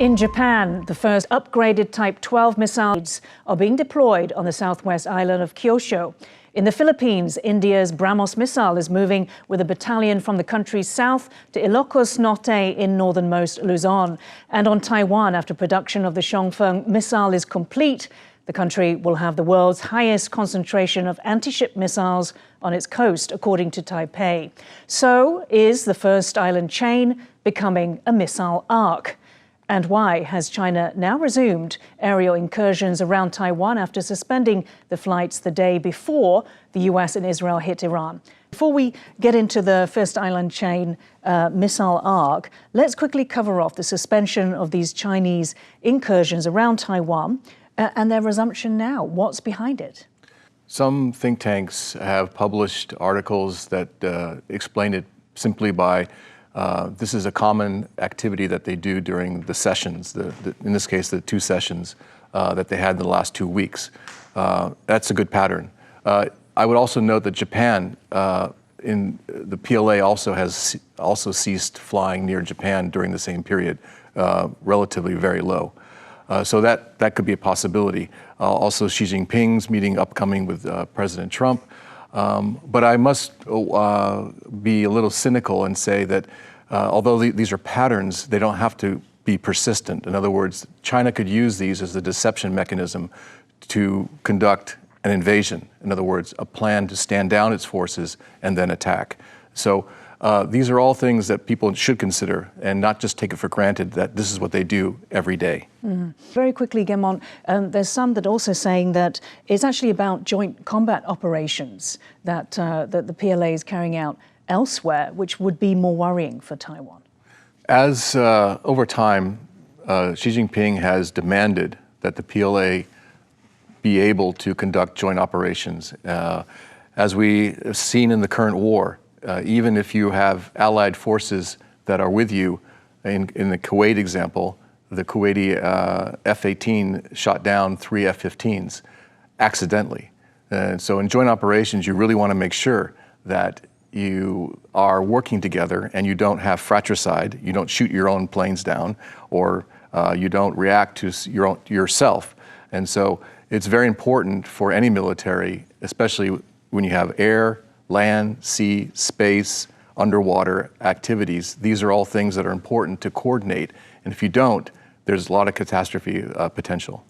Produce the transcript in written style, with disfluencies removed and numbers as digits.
In Japan, the first upgraded Type 12 missiles are being deployed on the southwest island of Kyushu. In the Philippines, India's BrahMos missile is moving with a battalion from the country's south to Ilocos Norte in northernmost Luzon. And on Taiwan, after production of the Chongfeng missile is complete, the country will have the world's highest concentration of anti-ship missiles on its coast, according to Taipei. So, is the first island chain becoming a missile arc? And why has China now resumed aerial incursions around Taiwan after suspending the flights the day before the US and Israel hit Iran? Before we get into the first island chain missile arc, let's quickly cover off the suspension of these Chinese incursions around Taiwan and their resumption now. What's behind it? Some think tanks have published articles that explain it simply by this is a common activity that they do during the sessions, in this case, the two sessions that they had in the last 2 weeks. That's a good pattern. I would also note that Japan, in the PLA has ceased flying near Japan during the same period, relatively very low. So that could be a possibility. Also, Xi Jinping's meeting upcoming with President Trump. But I must be a little cynical and say that although these are patterns, they don't have to be persistent. In other words, China could use these as a deception mechanism to conduct an invasion. In other words, a plan to stand down its forces and then attack. So these are all things that people should consider and not just take it for granted that this is what they do every day. Very quickly, Gemon, there's some that also saying that it's actually about joint combat operations that the PLA is carrying out elsewhere, which would be more worrying for Taiwan. As over time, Xi Jinping has demanded that the PLA be able to conduct joint operations. As we have seen in the current war, even if you have allied forces that are with you, in the Kuwait example, the Kuwaiti F-18 shot down 3 F-15s accidentally. And so in joint operations, you really want to make sure that you are working together and you don't have fratricide, you don't shoot your own planes down, or you don't react to yourself. And so it's very important for any military, especially when you have air, land, sea, space, underwater activities. These are all things that are important to coordinate. And if you don't, there's a lot of catastrophe potential.